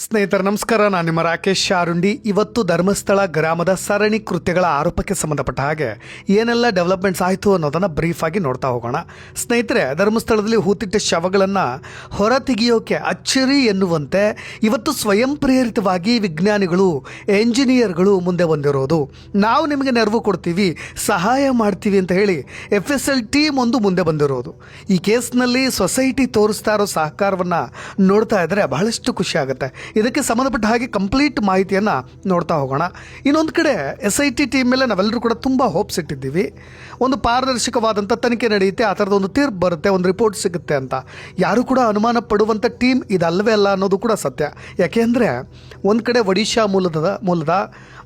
ಸ್ನೇಹಿತರ ನಮಸ್ಕಾರ, ನಾನು ನಿಮ್ಮ ರಾಕೇಶ್ ಶಾರುಂಡಿ. ಇವತ್ತು ಧರ್ಮಸ್ಥಳ ಗ್ರಾಮದ ಸರಣಿ ಕೃತ್ಯಗಳ ಆರೋಪಕ್ಕೆ ಸಂಬಂಧಪಟ್ಟ ಹಾಗೆ ಏನೆಲ್ಲ ಡೆವಲಪ್ಮೆಂಟ್ಸ್ ಆಯಿತು ಅನ್ನೋದನ್ನು ಬ್ರೀಫ್ ಆಗಿ ನೋಡ್ತಾ ಹೋಗೋಣ. ಸ್ನೇಹಿತರೆ, ಧರ್ಮಸ್ಥಳದಲ್ಲಿ ಹೂತಿಟ್ಟ ಶವಗಳನ್ನು ಹೊರ ತೆಗೆಯೋಕೆ ಅಚ್ಚರಿ ಎನ್ನುವಂತೆ ಇವತ್ತು ಸ್ವಯಂ ಪ್ರೇರಿತವಾಗಿ ವಿಜ್ಞಾನಿಗಳು, ಎಂಜಿನಿಯರ್ಗಳು ಮುಂದೆ ಬಂದಿರೋದು. ನಾವು ನಿಮಗೆ ನೆರವು ಕೊಡ್ತೀವಿ, ಸಹಾಯ ಮಾಡ್ತೀವಿ ಅಂತ ಹೇಳಿ FSL ಟೀಮ್ ಒಂದು ಮುಂದೆ ಬಂದಿರೋದು. ಈ ಕೇಸ್ನಲ್ಲಿ ಸೊಸೈಟಿ ತೋರಿಸ್ತಾ ಇರೋ ಸಹಕಾರವನ್ನು ನೋಡ್ತಾ ಇದ್ದರೆ ಬಹಳಷ್ಟು ಖುಷಿ ಆಗುತ್ತೆ. ಇದಕ್ಕೆ ಸಂಬಂಧಪಟ್ಟ ಹಾಗೆ ಕಂಪ್ಲೀಟ್ ಮಾಹಿತಿಯನ್ನು ನೋಡ್ತಾ ಹೋಗೋಣ. ಇನ್ನೊಂದು ಕಡೆ SIT ಟೀಮ್ ಮೇಲೆ ನಾವೆಲ್ಲರೂ ಕೂಡ ತುಂಬ ಹೋಪ್ಸ್ ಇಟ್ಟಿದ್ದೀವಿ. ಒಂದು ಪಾರದರ್ಶಕವಾದಂಥ ತನಿಖೆ ನಡೆಯುತ್ತೆ, ಆ ಥರದ ಒಂದು ತೀರ್ಪು ಬರುತ್ತೆ, ಒಂದು ರಿಪೋರ್ಟ್ ಸಿಗುತ್ತೆ ಅಂತ. ಯಾರು ಕೂಡ ಅನುಮಾನ ಪಡುವಂಥ ಟೀಮ್ ಇದಲ್ಲವೇ ಅಲ್ಲ ಅನ್ನೋದು ಕೂಡ ಸತ್ಯ. ಯಾಕೆಂದರೆ ಒಂದು ಕಡೆ ಒಡಿಶಾ ಮೂಲದ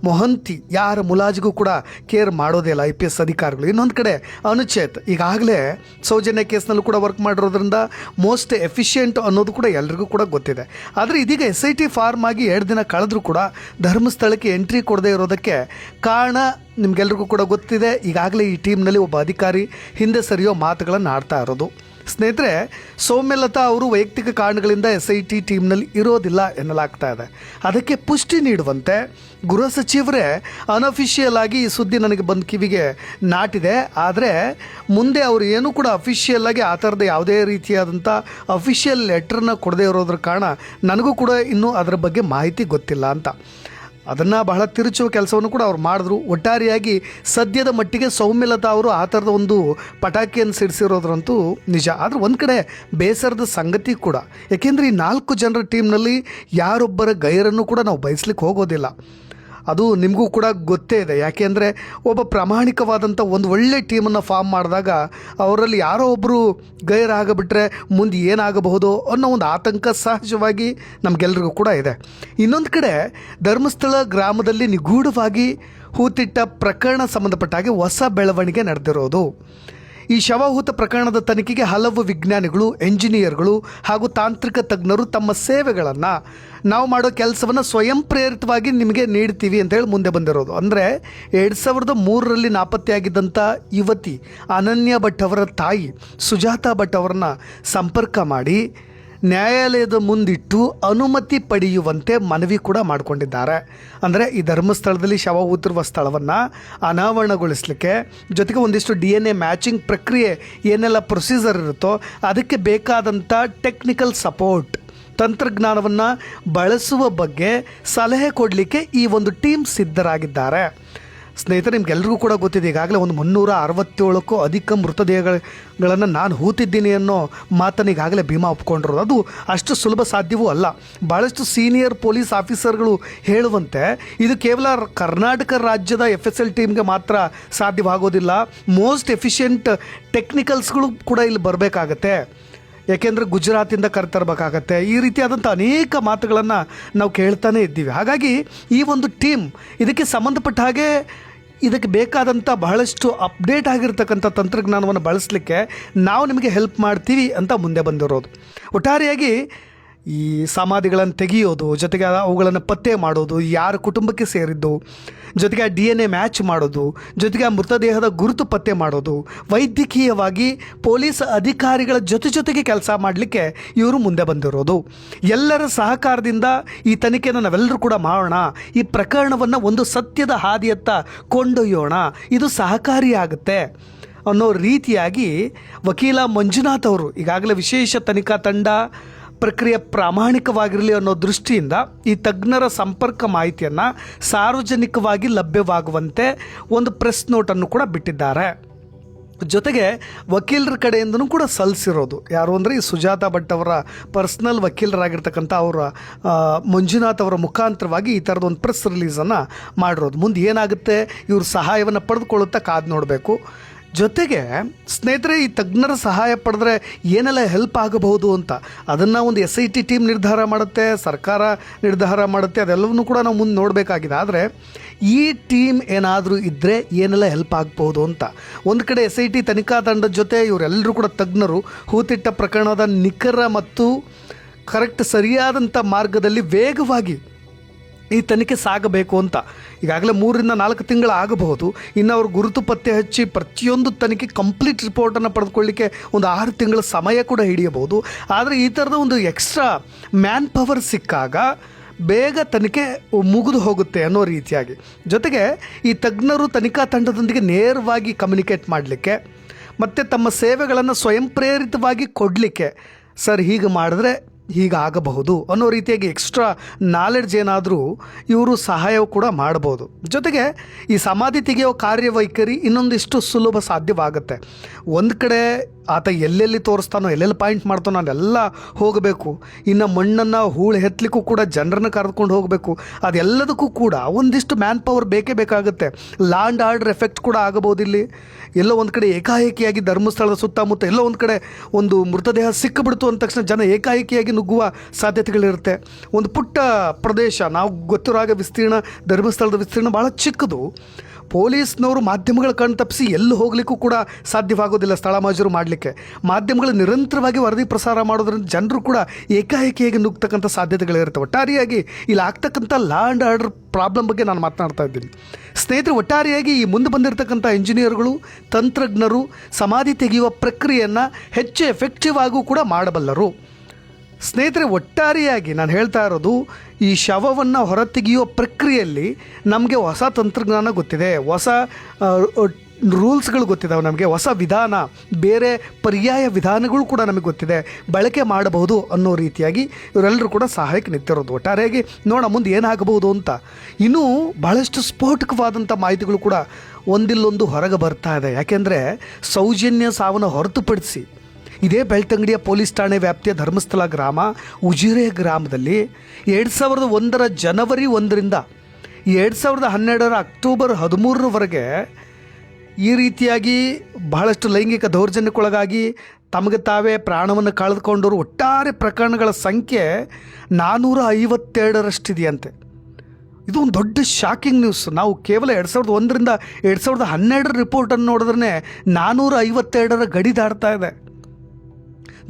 ಮೊಹಂತಿ ಯಾರ ಮುಲಾಜಿಗೂ ಕೂಡ ಕೇರ್ ಮಾಡೋದೇ ಇಲ್ಲ IPS ಅಧಿಕಾರಿಗಳು. ಇನ್ನೊಂದು ಕಡೆ ಅನುಚೇತ್ ಈಗಾಗಲೇ ಸೌಜನ್ಯ ಕೇಸ್ನಲ್ಲೂ ಕೂಡ ವರ್ಕ್ ಮಾಡಿರೋದ್ರಿಂದ ಮೋಸ್ಟ್ ಎಫಿಷಿಯೆಂಟ್ ಅನ್ನೋದು ಕೂಡ ಎಲ್ರಿಗೂ ಕೂಡ ಗೊತ್ತಿದೆ. ಆದರೆ ಇದೀಗ SIT ಫಾರ್ಮ್ ಆಗಿ 2 ದಿನ ಕಳೆದ್ರೂ ಕೂಡ ಧರ್ಮಸ್ಥಳಕ್ಕೆ ಎಂಟ್ರಿ ಕೊಡದೇ ಇರೋದಕ್ಕೆ ಕಾರಣ ನಿಮಗೆಲ್ರಿಗೂ ಕೂಡ ಗೊತ್ತಿದೆ. ಈಗಾಗಲೇ ಈ ಟೀಮ್ನಲ್ಲಿ ಒಬ್ಬ ಅಧಿಕಾರಿ ಹಿಂದೆ ಸರಿಯೋ ಮಾತುಗಳನ್ನು ಆಡ್ತಾ ಇರೋದು. ಸ್ನೇಹಿತರೆ, ಸೌಮ್ಯಲತಾ ಅವರು ವೈಯಕ್ತಿಕ ಕಾರಣಗಳಿಂದ SIT ಟೀಮ್ನಲ್ಲಿ ಇರೋದಿಲ್ಲ ಎನ್ನಲಾಗ್ತಾ ಇದೆ. ಅದಕ್ಕೆ ಪುಷ್ಟಿ ನೀಡುವಂತೆ ಗೃಹ ಸಚಿವರೇ ಅನ್ಅಫಿಷಿಯಲ್ ಆಗಿ ಈ ಸುದ್ದಿ ನನಗೆ ಬಂದು ಕಿವಿಗೆ ನಾಟಿದೆ. ಆದರೆ ಮುಂದೆ ಅವರು ಏನೂ ಕೂಡ ಅಫಿಷಿಯಲ್ ಆಗಿ ಆ ಥರದ ಯಾವುದೇ ರೀತಿಯಾದಂಥ ಅಫಿಷಿಯಲ್ ಲೆಟ್ರನ್ನ ಕೊಡದೇ ಇರೋದ್ರ ಕಾರಣ ನನಗೂ ಕೂಡ ಇನ್ನೂ ಅದರ ಬಗ್ಗೆ ಮಾಹಿತಿ ಗೊತ್ತಿಲ್ಲ ಅಂತ. ಅದನ್ನು ಬಹಳ ತಿರುಚುವ ಕೆಲಸವನ್ನು ಕೂಡ ಅವ್ರು ಮಾಡಿದ್ರು. ಒಟ್ಟಾರೆಯಾಗಿ ಸದ್ಯದ ಮಟ್ಟಿಗೆ ಸೌಮ್ಯಲತಾ ಅವರು ಆ ಥರದ ಒಂದು ಪಟಾಕಿಯನ್ನು ಸಿಡಿಸಿರೋದ್ರಂತೂ ನಿಜ. ಆದರೆ ಒಂದು ಕಡೆ ಬೇಸರದ ಸಂಗತಿ ಕೂಡ, ಏಕೆಂದರೆ ಈ 4 ಜನರ ಟೀಮ್ನಲ್ಲಿ ಯಾರೊಬ್ಬರ ಗೈರನ್ನು ಕೂಡ ನಾವು ಬಯಸ್ಲಿಕ್ಕೆ ಹೋಗೋದಿಲ್ಲ. ಅದು ನಿಮಗೂ ಕೂಡ ಗೊತ್ತೇ ಇದೆ. ಯಾಕೆಂದರೆ ಒಬ್ಬ ಪ್ರಾಮಾಣಿಕವಾದಂಥ ಒಂದು ಒಳ್ಳೆ ಟೀಮನ್ನು ಫಾರ್ಮ್ ಮಾಡಿದಾಗ ಅವರಲ್ಲಿ ಯಾರೋ ಒಬ್ಬರು ಗೈರಾಗಿಬಿಟ್ರೆ ಮುಂದೆ ಏನಾಗಬಹುದು ಅನ್ನೋ ಒಂದು ಆತಂಕ ಸಹಜವಾಗಿ ನಮಗೆಲ್ರಿಗೂ ಕೂಡ ಇದೆ. ಇನ್ನೊಂದು ಕಡೆ ಧರ್ಮಸ್ಥಳ ಗ್ರಾಮದಲ್ಲಿ ನಿಗೂಢವಾಗಿ ಹೂತಿಟ್ಟ ಪ್ರಕರಣ ಸಂಬಂಧಪಟ್ಟ ಹಾಗೆ ಹೊಸ ಬೆಳವಣಿಗೆ ನಡೆದಿರೋದು. ಈ ಶವಹೂತ ಪ್ರಕರಣದ ತನಿಖೆಗೆ ಹಲವು ವಿಜ್ಞಾನಿಗಳು, ಎಂಜಿನಿಯರ್ಗಳು ಹಾಗೂ ತಾಂತ್ರಿಕ ತಜ್ಞರು ತಮ್ಮ ಸೇವೆಗಳನ್ನು, ನಾವು ಮಾಡೋ ಕೆಲಸವನ್ನು ಸ್ವಯಂ ಪ್ರೇರಿತವಾಗಿ ನಿಮಗೆ ನೀಡ್ತೀವಿ ಅಂತ ಹೇಳಿ ಮುಂದೆ ಬಂದಿರೋದು. ಅಂದರೆ 2003ರಲ್ಲಿ ನಾಪತ್ತೆಯಾಗಿದ್ದಂಥ ಯುವತಿ ಅನನ್ಯ ಭಟ್ ಅವರ ತಾಯಿ ಸುಜಾತಾ ಭಟ್ ಅವರನ್ನು ಸಂಪರ್ಕ ಮಾಡಿ ನ್ಯಾಯಾಲಯದ ಮುಂದಿಟ್ಟು ಅನುಮತಿ ಪಡೆಯುವಂತೆ ಮನವಿ ಕೂಡ ಮಾಡಿಕೊಂಡಿದ್ದಾರೆ. ಅಂದರೆ ಈ ಧರ್ಮಸ್ಥಳದಲ್ಲಿ ಶವ ಹೂತಿರುವ ಸ್ಥಳವನ್ನು ಅನಾವರಣಗೊಳಿಸಲಿಕ್ಕೆ, ಜೊತೆಗೆ ಒಂದಿಷ್ಟು DNA ಮ್ಯಾಚಿಂಗ್ ಪ್ರಕ್ರಿಯೆ ಏನೆಲ್ಲ ಪ್ರೊಸೀಜರ್ ಇರುತ್ತೋ ಅದಕ್ಕೆ ಬೇಕಾದಂಥ ಟೆಕ್ನಿಕಲ್ ಸಪೋರ್ಟ್, ತಂತ್ರಜ್ಞಾನವನ್ನು ಬಳಸುವ ಬಗ್ಗೆ ಸಲಹೆ ಕೊಡಲಿಕ್ಕೆ ಈ ಒಂದು ಟೀಮ್ ಸಿದ್ಧರಾಗಿದ್ದಾರೆ. ಸ್ನೇಹಿತರೆ, ನಿಮ್ಗೆಲ್ರಿಗೂ ಕೂಡ ಗೊತ್ತಿದೆ, ಈಗಾಗಲೇ ಒಂದು 367ಕ್ಕೂ ಅಧಿಕ ಮೃತದೇಹಗಳನ್ನು ನಾನು ಹೂತಿದ್ದೀನಿ ಅನ್ನೋ ಮಾತನ್ನು ಈಗಾಗಲೇ ಭೀಮಾ ಒಪ್ಕೊಂಡಿರೋದು. ಅದು ಅಷ್ಟು ಸುಲಭ ಸಾಧ್ಯವೂ ಅಲ್ಲ. ಭಾಳಷ್ಟು ಸೀನಿಯರ್ ಪೊಲೀಸ್ ಆಫೀಸರ್ಗಳು ಹೇಳುವಂತೆ ಇದು ಕೇವಲ ಕರ್ನಾಟಕ ರಾಜ್ಯದ FSL ಟೀಮ್ಗೆ ಮಾತ್ರ ಸಾಧ್ಯವಾಗೋದಿಲ್ಲ. ಮೋಸ್ಟ್ ಎಫಿಷಿಯೆಂಟ್ ಟೆಕ್ನಿಕಲ್ಸ್ಗಳು ಕೂಡ ಇಲ್ಲಿ ಬರಬೇಕಾಗತ್ತೆ. ಯಾಕೆಂದರೆ ಗುಜರಾತಿಂದ ಕರೆತರಬೇಕಾಗತ್ತೆ. ಈ ರೀತಿಯಾದಂಥ ಅನೇಕ ಮಾತುಗಳನ್ನು ನಾವು ಕೇಳ್ತಾನೆ ಇದ್ದೀವಿ. ಹಾಗಾಗಿ ಈ ಒಂದು ಟೀಮ್ ಇದಕ್ಕೆ ಸಂಬಂಧಪಟ್ಟ ಹಾಗೆ ಇದಕ್ಕೆ ಬೇಕಾದಂಥ ಬಹಳಷ್ಟು ಅಪ್ಡೇಟ್ ಆಗಿರ್ತಕ್ಕಂಥ ತಂತ್ರಜ್ಞಾನವನ್ನು ಬಳಸಲಿಕ್ಕೆ ನಾವು ನಿಮಗೆ ಹೆಲ್ಪ್ ಮಾಡ್ತೀವಿ ಅಂತ ಮುಂದೆ ಬಂದಿರೋದು. ಒಟ್ಟಾರೆಯಾಗಿ ಈ ಸಮಾಧಿಗಳನ್ನು ತೆಗೆಯೋದು, ಜೊತೆಗೆ ಅವುಗಳನ್ನು ಪತ್ತೆ ಮಾಡೋದು, ಯಾರ ಕುಟುಂಬಕ್ಕೆ ಸೇರಿದ್ದು, ಜೊತೆಗೆ DNA ಮ್ಯಾಚ್ ಮಾಡೋದು, ಜೊತೆಗೆ ಆ ಮೃತದೇಹದ ಗುರುತು ಪತ್ತೆ ಮಾಡೋದು, ವೈದ್ಯಕೀಯವಾಗಿ ಪೊಲೀಸ್ ಅಧಿಕಾರಿಗಳ ಜೊತೆಗೆ ಕೆಲಸ ಮಾಡಲಿಕ್ಕೆ ಇವರು ಮುಂದೆ ಬಂದಿರೋದು. ಎಲ್ಲರ ಸಹಕಾರದಿಂದ ಈ ತನಿಖೆಯನ್ನು ನಾವೆಲ್ಲರೂ ಕೂಡ ಮಾಡೋಣ, ಈ ಪ್ರಕರಣವನ್ನು ಒಂದು ಸತ್ಯದ ಹಾದಿಯತ್ತ ಕೊಂಡೊಯ್ಯೋಣ, ಇದು ಸಹಕಾರಿಯಾಗುತ್ತೆ ಅನ್ನೋ ರೀತಿಯಾಗಿ ವಕೀಲ ಮಂಜುನಾಥ್ ಅವರು ಈಗಾಗಲೇ ವಿಶೇಷ ತನಿಖಾ ತಂಡ ಪ್ರಕ್ರಿಯೆ ಪ್ರಾಮಾಣಿಕವಾಗಿರಲಿ ಅನ್ನೋ ದೃಷ್ಟಿಯಿಂದ ಈ ತಜ್ಞರ ಸಂಪರ್ಕ ಮಾಹಿತಿಯನ್ನು ಸಾರ್ವಜನಿಕವಾಗಿ ಲಭ್ಯವಾಗುವಂತೆ ಒಂದು ಪ್ರೆಸ್ ನೋಟನ್ನು ಕೂಡ ಬಿಟ್ಟಿದ್ದಾರೆ. ಜೊತೆಗೆ ವಕೀಲರ ಕಡೆಯಿಂದನೂ ಕೂಡ ಸಲ್ಲಿಸಿರೋದು ಯಾರು ಅಂದರೆ ಈ ಸುಜಾತಾ ಭಟ್ ಅವರ ಪರ್ಸ್ನಲ್ ವಕೀಲರಾಗಿರ್ತಕ್ಕಂಥ ಅವರ ಮಂಜುನಾಥ್ ಅವರ ಮುಖಾಂತರವಾಗಿ ಈ ಥರದ ಒಂದು ಪ್ರೆಸ್ ರಿಲೀಸನ್ನು ಮಾಡಿರೋದು. ಮುಂದೆ ಏನಾಗುತ್ತೆ, ಇವರು ಸಹಾಯವನ್ನು ಪಡೆದುಕೊಳ್ಳುತ್ತಾ ಕಾದು ನೋಡಬೇಕು. ಜೊತೆಗೆ ಸ್ನೇಹಿತರೆ, ಈ ತಜ್ಞರ ಸಹಾಯ ಪಡೆದ್ರೆ ಏನೆಲ್ಲ ಹೆಲ್ಪ್ ಆಗಬಹುದು ಅಂತ ಅದನ್ನು ಒಂದು SIT ಟೀಮ್ ನಿರ್ಧಾರ ಮಾಡುತ್ತೆ, ಸರ್ಕಾರ ನಿರ್ಧಾರ ಮಾಡುತ್ತೆ, ಅದೆಲ್ಲವನ್ನೂ ಕೂಡ ನಾವು ಮುಂದೆ ನೋಡಬೇಕಾಗಿದೆ. ಆದರೆ ಈ ಟೀಮ್ ಏನಾದರೂ ಇದ್ದರೆ ಏನೆಲ್ಲ ಹೆಲ್ಪ್ ಆಗ್ಬೋದು ಅಂತ ಒಂದು ಕಡೆ SIT ತನಿಖಾ ತಂಡದ ಜೊತೆ ಇವರೆಲ್ಲರೂ ಕೂಡ ತಜ್ಞರು ಹೂತಿಟ್ಟ ಪ್ರಕರಣದ ನಿಖರ ಮತ್ತು ಕರೆಕ್ಟ್ ಸರಿಯಾದಂಥ ಮಾರ್ಗದಲ್ಲಿ ವೇಗವಾಗಿ ಈ ತನಿಖೆ ಸಾಗಬೇಕು ಅಂತ. ಈಗಾಗಲೇ 3-4 ತಿಂಗಳು ಆಗಬಹುದು. ಇನ್ನು ಅವರು ಗುರುತು ಪತ್ತೆ ಹಚ್ಚಿ ಪ್ರತಿಯೊಂದು ತನಿಖೆ ಕಂಪ್ಲೀಟ್ ರಿಪೋರ್ಟನ್ನು ಪಡೆದುಕೊಳ್ಳಲಿಕ್ಕೆ ಒಂದು 6 ತಿಂಗಳ ಸಮಯ ಕೂಡ ಹಿಡಿಯಬಹುದು. ಆದರೆ ಈ ಥರದ ಒಂದು ಎಕ್ಸ್ಟ್ರಾ ಮ್ಯಾನ್ ಪವರ್ ಸಿಕ್ಕಾಗ ಬೇಗ ತನಿಖೆ ಮುಗಿದು ಹೋಗುತ್ತೆ ಅನ್ನೋ ರೀತಿಯಾಗಿ. ಜೊತೆಗೆ ಈ ತಜ್ಞರು ತನಿಖಾ ತಂಡದೊಂದಿಗೆ ನೇರವಾಗಿ ಕಮ್ಯುನಿಕೇಟ್ ಮಾಡಲಿಕ್ಕೆ ಮತ್ತು ತಮ್ಮ ಸೇವೆಗಳನ್ನು ಸ್ವಯಂ ಪ್ರೇರಿತವಾಗಿ ಕೊಡಲಿಕ್ಕೆ, ಸರ್ ಹೀಗೆ ಮಾಡಿದ್ರೆ ಹೀಗಾಗಬಹುದು ಅನ್ನೋ ರೀತಿಯಾಗಿ ಎಕ್ಸ್ಟ್ರಾ ನಾಲೆಡ್ಜ್ ಏನಾದರೂ ಇವರು ಸಹಾಯ ಕೂಡ ಮಾಡ್ಬೋದು. ಜೊತೆಗೆ ಈ ಸಮಾಧಿ ತೆಗೆಯೋ ಕಾರ್ಯವೈಖರಿ ಇನ್ನೊಂದಿಷ್ಟು ಸುಲಭ ಸಾಧ್ಯವಾಗುತ್ತೆ. ಒಂದು ಕಡೆ ಆತ ಎಲ್ಲೆಲ್ಲಿ ತೋರಿಸ್ತಾನೋ, ಎಲ್ಲೆಲ್ಲಿ ಪಾಯಿಂಟ್ ಮಾಡ್ತಾನೋ ಅಲ್ಲೆಲ್ಲ ಹೋಗಬೇಕು. ಇನ್ನು ಮಣ್ಣನ್ನು ಹೂಳು ಎತ್ತಲಿಕ್ಕೂ ಕೂಡ ಜನರನ್ನು ಕರೆದುಕೊಂಡು ಹೋಗಬೇಕು. ಅದೆಲ್ಲದಕ್ಕೂ ಕೂಡ ಒಂದಿಷ್ಟು ಮ್ಯಾನ್ ಪವರ್ ಬೇಕೇ ಬೇಕಾಗುತ್ತೆ. ಲಾ ಆ್ಯಂಡ್ ಆರ್ಡರ್ ಎಫೆಕ್ಟ್ ಕೂಡ ಆಗಬಹುದು. ಇಲ್ಲಿ ಎಲ್ಲೋ ಒಂದು ಕಡೆ ಏಕಾಏಕಿಯಾಗಿ ಧರ್ಮಸ್ಥಳದ ಸುತ್ತಮುತ್ತ ಎಲ್ಲೋ ಒಂದು ಕಡೆ ಒಂದು ಮೃತದೇಹ ಸಿಕ್ಕಿಬಿಡ್ತು ಅಂದ ತಕ್ಷಣ ಜನ ಏಕಾಏಕಿಯಾಗಿ ನುಗ್ಗುವ ಸಾಧ್ಯತೆಗಳಿರುತ್ತೆ. ಒಂದು ಪುಟ್ಟ ಪ್ರದೇಶ, ನಾವು ಗೊತ್ತಿರೋ ಹಾಗೆ ವಿಸ್ತೀರ್ಣ, ಧರ್ಮಸ್ಥಳದ ವಿಸ್ತೀರ್ಣ ಭಾಳ ಚಿಕ್ಕದು. ಪೊಲೀಸ್ನವರು ಮಾಧ್ಯಮಗಳ ಕಣ್ಣು ತಪ್ಪಿಸಿ ಎಲ್ಲೂ ಹೋಗಲಿಕ್ಕೂ ಕೂಡ ಸಾಧ್ಯವಾಗೋದಿಲ್ಲ ಸ್ಥಳ ಮಾಜೂರು ಮಾಡಲಿಕ್ಕೆ. ಮಾಧ್ಯಮಗಳು ನಿರಂತರವಾಗಿ ವರದಿ ಪ್ರಸಾರ ಮಾಡೋದ್ರಿಂದ ಜನರು ಕೂಡ ಏಕಾಏಕಿಯಾಗಿ ನುಗ್ತಕ್ಕಂಥ ಸಾಧ್ಯತೆಗಳಿರುತ್ತೆ. ಒಟ್ಟಾರೆಯಾಗಿ ಇಲ್ಲಿ ಆಗ್ತಕ್ಕಂಥ ಲಾ ಆ್ಯಂಡ್ ಆರ್ಡರ್ ಪ್ರಾಬ್ಲಮ್ ಬಗ್ಗೆ ನಾನು ಮಾತನಾಡ್ತಾ ಇದ್ದೀನಿ. ಸ್ನೇಹಿತರೆ, ಒಟ್ಟಾರೆಯಾಗಿ ಈ ಮುಂದೆ ಬಂದಿರತಕ್ಕಂಥ ಇಂಜಿನಿಯರ್ಗಳು, ತಂತ್ರಜ್ಞರು ಸಮಾಧಿ ತೆಗೆಯುವ ಪ್ರಕ್ರಿಯೆಯನ್ನು ಹೆಚ್ಚು ಎಫೆಕ್ಟಿವ್ ಆಗೂ ಕೂಡ ಮಾಡಬಲ್ಲರು. ಸ್ನೇಹಿತರೆ, ಒಟ್ಟಾರೆಯಾಗಿ ನಾನು ಹೇಳ್ತಾ ಇರೋದು, ಈ ಶವವನ್ನು ಹೊರತೆಗೆಯುವ ಪ್ರಕ್ರಿಯೆಯಲ್ಲಿ ನಮಗೆ ಹೊಸ ತಂತ್ರಜ್ಞಾನ ಗೊತ್ತಿದೆ, ಹೊಸ ರೂಲ್ಸ್ಗಳು ಗೊತ್ತಿದ್ದಾವೆ, ನಮಗೆ ಹೊಸ ವಿಧಾನ, ಬೇರೆ ಪರ್ಯಾಯ ವಿಧಾನಗಳು ಕೂಡ ನಮಗೆ ಗೊತ್ತಿದೆ, ಬಳಕೆ ಮಾಡಬಹುದು ಅನ್ನೋ ರೀತಿಯಾಗಿ ಇವರೆಲ್ಲರೂ ಕೂಡ ಸಹಾಯಕ್ಕೆ ನಿಂತಿರೋದು. ಒಟ್ಟಾರೆಯಾಗಿ ನೋಡೋಣ ಮುಂದೆ ಏನಾಗಬಹುದು ಅಂತ. ಇನ್ನೂ ಭಾಳಷ್ಟು ಸ್ಫೋಟಕವಾದಂಥ ಮಾಹಿತಿಗಳು ಕೂಡ ಒಂದಿಲ್ಲೊಂದು ಹೊರಗೆ ಬರ್ತಾ ಇದೆ. ಯಾಕೆಂದರೆ ಸೌಜನ್ಯ ಸಾವನ್ನು ಹೊರತುಪಡಿಸಿ ಇದೇ ಬೆಳ್ತಂಗಡಿಯ ಪೊಲೀಸ್ ಠಾಣೆ ವ್ಯಾಪ್ತಿಯ ಧರ್ಮಸ್ಥಳ ಗ್ರಾಮ ಉಜಿರೆ ಗ್ರಾಮದಲ್ಲಿ 2001 ಜನವರಿ 1ರಿಂದ 2012 ಅಕ್ಟೋಬರ್ 13ರವರೆಗೆ ಈ ರೀತಿಯಾಗಿ ಬಹಳಷ್ಟು ಲೈಂಗಿಕ ದೌರ್ಜನ್ಯಕ್ಕೊಳಗಾಗಿ ತಮಗೆ ತಾವೇ ಪ್ರಾಣವನ್ನು ಕಳೆದುಕೊಂಡವರು ಒಟ್ಟಾರೆ ಪ್ರಕರಣಗಳ ಸಂಖ್ಯೆ 452ರಷ್ಟಿದೆಯಂತೆ. ಇದು ಒಂದು ದೊಡ್ಡ ಶಾಕಿಂಗ್ ನ್ಯೂಸ್. ನಾವು ಕೇವಲ 2001ರಿಂದ 2012 ರಿಪೋರ್ಟನ್ನು ನೋಡಿದ್ರೆ 452 ಗಡಿ ದಾಡ್ತಾ ಇದೆ.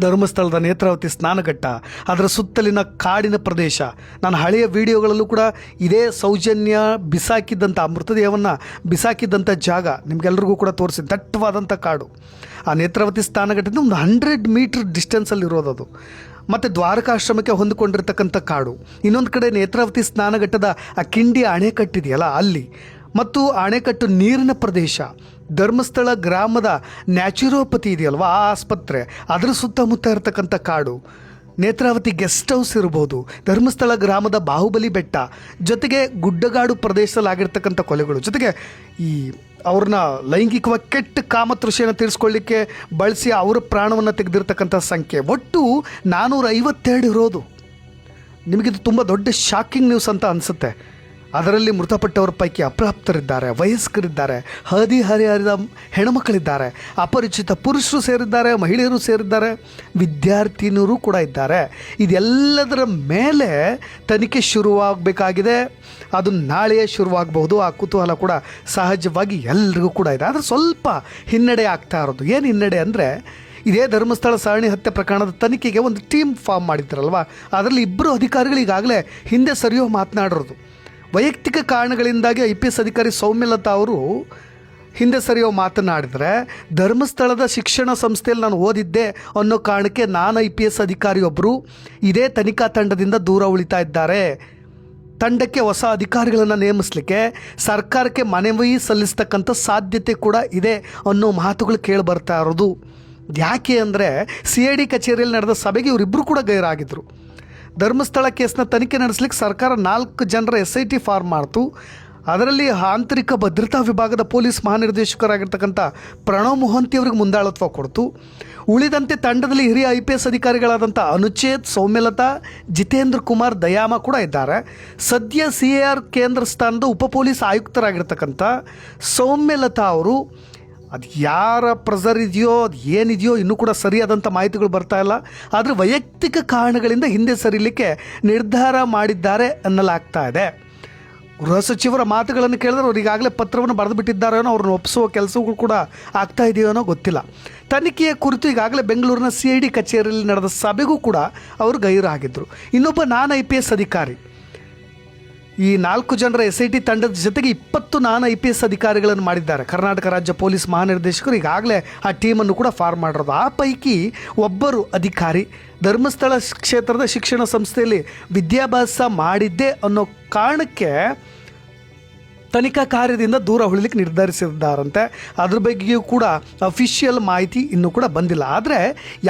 ಧರ್ಮಸ್ಥಳದ ನೇತ್ರಾವತಿ ಸ್ನಾನಘಟ್ಟ, ಅದರ ಸುತ್ತಲಿನ ಕಾಡಿನ ಪ್ರದೇಶ, ನಾನು ಹಳೆಯ ವಿಡಿಯೋಗಳಲ್ಲೂ ಕೂಡ ಇದೇ ಸೌಜನ್ಯ ಬಿಸಾಕಿದ್ದಂಥ ಮೃತದೇಹವನ್ನು ಬಿಸಾಕಿದ್ದಂಥ ಜಾಗ ನಿಮಗೆಲ್ರಿಗೂ ಕೂಡ ತೋರಿಸಿ. ದಟ್ಟವಾದಂಥ ಕಾಡು, ಆ ನೇತ್ರಾವತಿ ಸ್ನಾನಘಟ್ಟದಿಂದ ಒಂದು 100 ಮೀಟ್ರ್ ಡಿಸ್ಟೆನ್ಸಲ್ಲಿರೋದು. ಮತ್ತು ದ್ವಾರಕಾಶ್ರಮಕ್ಕೆ ಹೊಂದಿಕೊಂಡಿರ್ತಕ್ಕಂಥ ಕಾಡು. ಇನ್ನೊಂದು ಕಡೆ ನೇತ್ರಾವತಿ ಸ್ನಾನಘಟ್ಟದ ಆ ಕಿಂಡಿ ಅಣೆಕಟ್ಟಿದೆಯಲ್ಲ ಅಲ್ಲಿ, ಮತ್ತು ಅಣೆಕಟ್ಟು ನೀರಿನ ಪ್ರದೇಶ, ಧರ್ಮಸ್ಥಳ ಗ್ರಾಮದ ನ್ಯಾಚುರೋಪತಿ ಇದೆಯಲ್ವ ಆ ಆಸ್ಪತ್ರೆ, ಅದರ ಸುತ್ತಮುತ್ತ ಇರತಕ್ಕಂಥ ಕಾಡು, ನೇತ್ರಾವತಿ ಗೆಸ್ಟ್ ಹೌಸ್ ಇರ್ಬೋದು, ಧರ್ಮಸ್ಥಳ ಗ್ರಾಮದ ಬಾಹುಬಲಿ ಬೆಟ್ಟ, ಜೊತೆಗೆ ಗುಡ್ಡಗಾಡು ಪ್ರದೇಶದಲ್ಲಿ ಆಗಿರ್ತಕ್ಕಂಥ ಕೊಲೆಗಳು, ಜೊತೆಗೆ ಈ ಅವ್ರನ್ನ ಲೈಂಗಿಕವಾಗಿ ಕೆಟ್ಟ ಕಾಮತೃಷೆಯನ್ನು ತೀರಿಸ್ಕೊಳ್ಳಿಕ್ಕೆ ಬಳಸಿ ಅವರ ಪ್ರಾಣವನ್ನು ತೆಗೆದಿರ್ತಕ್ಕಂಥ ಸಂಖ್ಯೆ ಒಟ್ಟು 452 ಇರೋದು. ನಿಮಗಿದು ತುಂಬ ದೊಡ್ಡ ಶಾಕಿಂಗ್ ನ್ಯೂಸ್ ಅಂತ ಅನಿಸುತ್ತೆ. ಅದರಲ್ಲಿ ಮೃತಪಟ್ಟವರ ಪೈಕಿ ಅಪ್ರಾಪ್ತರಿದ್ದಾರೆ, ವಯಸ್ಕರಿದ್ದಾರೆ, ಹದಿಹರೆಯದ ಹೆಣ್ಣುಮಕ್ಕಳಿದ್ದಾರೆ, ಅಪರಿಚಿತ ಪುರುಷರು ಸೇರಿದ್ದಾರೆ, ಮಹಿಳೆಯರು ಸೇರಿದ್ದಾರೆ, ವಿದ್ಯಾರ್ಥಿನಿಯರು ಕೂಡ ಇದ್ದಾರೆ. ಇದೆಲ್ಲದರ ಮೇಲೆ ತನಿಖೆ ಶುರುವಾಗಬೇಕಾಗಿದೆ. ಅದು ನಾಳೆಯೇ ಶುರುವಾಗಬಹುದು. ಆ ಕುತೂಹಲ ಕೂಡ ಸಹಜವಾಗಿ ಎಲ್ರಿಗೂ ಕೂಡ ಇದೆ. ಆದರೆ ಸ್ವಲ್ಪ ಹಿನ್ನಡೆ ಆಗ್ತಾ ಇರೋದು. ಏನು ಹಿನ್ನಡೆ ಅಂದರೆ, ಇದೇ ಧರ್ಮಸ್ಥಳ ಸರಣಿ ಹತ್ಯೆ ಪ್ರಕರಣದ ತನಿಖೆಗೆ ಒಂದು ಟೀಮ್ ಫಾರ್ಮ್ ಮಾಡಿದ್ದಾರಲ್ವ, ಅದರಲ್ಲಿ 2 ಅಧಿಕಾರಿಗಳು ಈಗಾಗಲೇ ಹಿಂದೆ ಸರಿಯೋ ಮಾತನಾಡಿರೋದು. ವೈಯಕ್ತಿಕ ಕಾರಣಗಳಿಂದಾಗಿ IPS ಅಧಿಕಾರಿ ಸೌಮ್ಯಲತಾ ಅವರು ಹಿಂದೆ ಸರಿಯೋ ಮಾತನಾಡಿದರೆ, ಧರ್ಮಸ್ಥಳದ ಶಿಕ್ಷಣ ಸಂಸ್ಥೆಯಲ್ಲಿ ನಾನು ಓದಿದ್ದೆ ಅನ್ನೋ ಕಾರಣಕ್ಕೆ ನಾನು IPS ಅಧಿಕಾರಿಯೊಬ್ಬರು ಇದೇ ತನಿಖಾ ತಂಡದಿಂದ ದೂರ ಉಳಿತಾ ಇದ್ದಾರೆ. ತಂಡಕ್ಕೆ ಹೊಸ ಅಧಿಕಾರಿಗಳನ್ನು ನೇಮಿಸಲಿಕ್ಕೆ ಸರ್ಕಾರಕ್ಕೆ ಮನವಿ ಸಲ್ಲಿಸ್ತಕ್ಕಂಥ ಸಾಧ್ಯತೆ ಕೂಡ ಇದೆ ಅನ್ನೋ ಮಾತುಗಳು ಕೇಳಿ ಬರ್ತಾ ಇರೋದು. ಯಾಕೆ ಅಂದರೆ, CID ಕಚೇರಿಯಲ್ಲಿ ನಡೆದ ಸಭೆಗೆ ಇವರಿಬ್ಬರು ಕೂಡ ಗೈರಾಗಿದ್ದರು. ಧರ್ಮಸ್ಥಳ ಕೇಸ್ನ ತನಿಖೆ ನಡೆಸಲಿಕ್ಕೆ ಸರ್ಕಾರ 4 ಜನರ SIT ಫಾರ್ಮ್ ಮಾಡ್ತು. ಅದರಲ್ಲಿ ಆಂತರಿಕ ಭದ್ರತಾ ವಿಭಾಗದ ಪೊಲೀಸ್ ಮಹಾನಿರ್ದೇಶಕರಾಗಿರ್ತಕ್ಕಂಥ ಪ್ರಣವ್ ಮೊಹಂತಿ ಅವರಿಗೆ ಮುಂದಾಳತ್ವ ಕೊಡ್ತು. ಉಳಿದಂತೆ ತಂಡದಲ್ಲಿ ಹಿರಿಯ IPS ಅಧಿಕಾರಿಗಳಾದಂಥ ಅನುಚೇತ್, ಸೌಮ್ಯಲತಾ, ಜಿತೇಂದ್ರ ಕುಮಾರ್, ದಯಾಮ ಕೂಡ ಇದ್ದಾರೆ. ಸದ್ಯ CAR ಕೇಂದ್ರ ಸ್ಥಾನದ ಉಪ ಪೊಲೀಸ್ ಆಯುಕ್ತರಾಗಿರ್ತಕ್ಕಂಥ ಸೌಮ್ಯಲತಾ ಅವರು, ಅದು ಯಾರ ಪ್ರೆಸರ್ ಇದೆಯೋ ಅದು ಏನಿದೆಯೋ ಇನ್ನೂ ಕೂಡ ಸರಿಯಾದಂಥ ಮಾಹಿತಿಗಳು ಬರ್ತಾ ಇಲ್ಲ, ಆದರೆ ವೈಯಕ್ತಿಕ ಕಾರಣಗಳಿಂದ ಹಿಂದೆ ಸರಿಲಿಕ್ಕೆ ನಿರ್ಧಾರ ಮಾಡಿದ್ದಾರೆ ಅನ್ನಲಾಗ್ತಾ ಇದೆ. ಗೃಹ ಸಚಿವರ ಮಾತುಗಳನ್ನು ಕೇಳಿದ್ರೆ ಅವ್ರು ಈಗಾಗಲೇ ಪತ್ರವನ್ನು ಬರೆದು ಬಿಟ್ಟಿದ್ದಾರೇನೋ, ಅವ್ರನ್ನ ಒಪ್ಪಿಸುವ ಕೆಲಸಗಳು ಕೂಡ ಆಗ್ತಾ ಇದೆಯೋ ಗೊತ್ತಿಲ್ಲ. ತನಿಖೆಯ ಕುರಿತು ಈಗಾಗಲೇ ಬೆಂಗಳೂರಿನ CID ಕಚೇರಿಯಲ್ಲಿ ನಡೆದ ಸಭೆಗೂ ಕೂಡ ಅವರು ಗೈರಾಗಿದ್ದರು. ಇನ್ನೊಬ್ಬ IPS ಅಧಿಕಾರಿ ಈ 4 ಜನರ SIT ತಂಡದ ಜೊತೆಗೆ 20 ನಾನ್ IPS ಅಧಿಕಾರಿಗಳನ್ನು ಮಾಡಿದ್ದಾರೆ. ಕರ್ನಾಟಕ ರಾಜ್ಯ ಪೊಲೀಸ್ ಮಹಾನಿರ್ದೇಶಕರು ಈಗಾಗಲೇ ಆ ಟೀಮನ್ನು ಕೂಡ ಫಾರ್ಮ್ ಮಾಡಿರೋದು. ಆ ಪೈಕಿ ಒಬ್ಬರು ಅಧಿಕಾರಿ ಧರ್ಮಸ್ಥಳ ಕ್ಷೇತ್ರದ ಶಿಕ್ಷಣ ಸಂಸ್ಥೆಯಲ್ಲಿ ವಿದ್ಯಾಭ್ಯಾಸ ಮಾಡಿದ್ದೆ ಅನ್ನೋ ಕಾರಣಕ್ಕೆ ತನಿಖಾ ಕಾರ್ಯದಿಂದ ದೂರ ಉಳಿಲಿಕ್ಕೆ ನಿರ್ಧರಿಸಿದ್ದಾರಂತೆ. ಅದ್ರ ಬಗ್ಗೆಯೂ ಕೂಡ ಅಫಿಷಿಯಲ್ ಮಾಹಿತಿ ಇನ್ನೂ ಕೂಡ ಬಂದಿಲ್ಲ. ಆದರೆ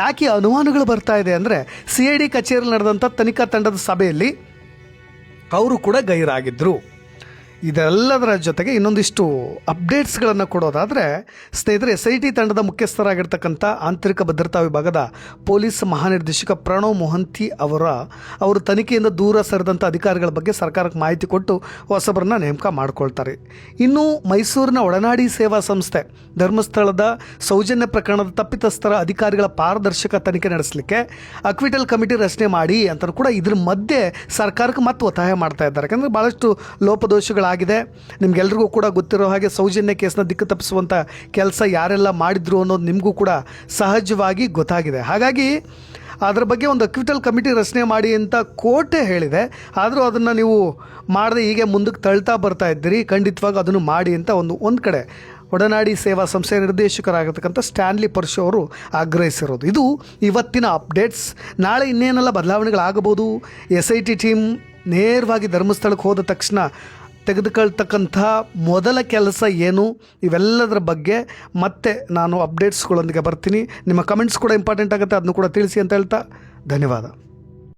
ಯಾಕೆ ಅನುಮಾನಗಳು ಬರ್ತಾ ಇದೆ ಅಂದರೆ CID ಕಚೇರಿಯಲ್ಲಿ ನಡೆದಂಥ ತನಿಖಾ ತಂಡದ ಸಭೆಯಲ್ಲಿ ಅವರು ಕೂಡ ಗೈರಾಗಿದ್ದರು. ಇದೆಲ್ಲದರ ಜೊತೆಗೆ ಇನ್ನೊಂದಿಷ್ಟು ಅಪ್ಡೇಟ್ಸ್ಗಳನ್ನು ಕೊಡೋದಾದರೆ ಸ್ನೇಹಿತರೆ, SIT ತಂಡದ ಮುಖ್ಯಸ್ಥರಾಗಿರ್ತಕ್ಕಂಥ ಆಂತರಿಕ ಭದ್ರತಾ ವಿಭಾಗದ ಪೊಲೀಸ್ ಮಹಾನಿರ್ದೇಶಕ ಪ್ರಣವ್ ಮೊಹಂತಿ ಅವರು ತನಿಖೆಯಿಂದ ದೂರ ಸರಿದಂಥ ಅಧಿಕಾರಿಗಳ ಬಗ್ಗೆ ಸರ್ಕಾರಕ್ಕೆ ಮಾಹಿತಿ ಕೊಟ್ಟು ಹೊಸಬರನ್ನ ನೇಮಕ ಮಾಡ್ಕೊಳ್ತಾರೆ. ಇನ್ನು ಮೈಸೂರಿನ ಒಡನಾಡಿ ಸೇವಾ ಸಂಸ್ಥೆ ಧರ್ಮಸ್ಥಳದ ಸೌಜನ್ಯ ಪ್ರಕರಣದ ತಪ್ಪಿತಸ್ಥರ ಅಧಿಕಾರಿಗಳ ಪಾರದರ್ಶಕ ತನಿಖೆ ನಡೆಸಲಿಕ್ಕೆ ಅಕ್ವಿಟಲ್ ಕಮಿಟಿ ರಚನೆ ಮಾಡಿ ಅಂತ ಕೂಡ ಇದ್ರ ಮಧ್ಯೆ ಸರ್ಕಾರಕ್ಕೆ ಮತ್ತೆ ಒತ್ತಾಯ ಮಾಡ್ತಾ ಇದ್ದಾರೆ. ಯಾಕಂದರೆ ಭಾಳಷ್ಟು ಲೋಪದೋಷಗಳಾಗಿದೆ. ನಿಮಗೆಲ್ರಿಗೂ ಕೂಡ ಗೊತ್ತಿರೋ ಹಾಗೆ ಸೌಜನ್ಯ ಕೇಸ್ನ ದಿಕ್ಕು ತಪ್ಪಿಸುವಂಥ ಕೆಲಸ ಯಾರೆಲ್ಲ ಮಾಡಿದ್ರು ಅನ್ನೋದು ನಿಮಗೂ ಕೂಡ ಸಹಜವಾಗಿ ಗೊತ್ತಾಗಿದೆ. ಹಾಗಾಗಿ ಅದರ ಬಗ್ಗೆ ಒಂದು ಅಕ್ವಿಟಲ್ ಕಮಿಟಿ ರಚನೆ ಮಾಡಿ ಅಂತ ಕೋರ್ಟೇ ಹೇಳಿದೆ. ಆದರೂ ಅದನ್ನು ನೀವು ಮಾಡದೆ ಹೀಗೆ ಮುಂದಕ್ಕೆ ತಳ್ತಾ ಬರ್ತಾ ಇದ್ದೀರಿ. ಖಂಡಿತವಾಗಿ ಅದನ್ನು ಮಾಡಿ ಅಂತ ಒಂದು ಕಡೆ ಒಡನಾಡಿ ಸೇವಾ ಸಂಸ್ಥೆಯ ನಿರ್ದೇಶಕರಾಗಿರ್ತಕ್ಕಂಥ ಸ್ಟ್ಯಾನ್ಲಿ ಪರ್ಶು ಅವರು ಆಗ್ರಹಿಸಿರೋದು. ಇದು ಇವತ್ತಿನ ಅಪ್ಡೇಟ್ಸ್. ನಾಳೆ ಇನ್ನೇನೆಲ್ಲ ಬದಲಾವಣೆಗಳಾಗಬಹುದು. SIT ಟೀಮ್ ನೇರವಾಗಿ ಧರ್ಮಸ್ಥಳಕ್ಕೆ ಹೋದ ತಕ್ಷಣ ತೆಗೆದುಕೊಳ್ತಕ್ಕಂಥ ಮೊದಲ ಕೆಲಸ ಏನು, ಇವೆಲ್ಲದರ ಬಗ್ಗೆ ಮತ್ತೆ ನಾನು ಅಪ್ಡೇಟ್ಸ್ಗಳೊಂದಿಗೆ ಬರ್ತೀನಿ. ನಿಮ್ಮ ಕಮೆಂಟ್ಸ್ ಕೂಡ ಇಂಪಾರ್ಟೆಂಟ್ ಆಗುತ್ತೆ, ಅದನ್ನು ಕೂಡ ತಿಳಿಸಿ ಅಂತ ಹೇಳ್ತಾ ಧನ್ಯವಾದ.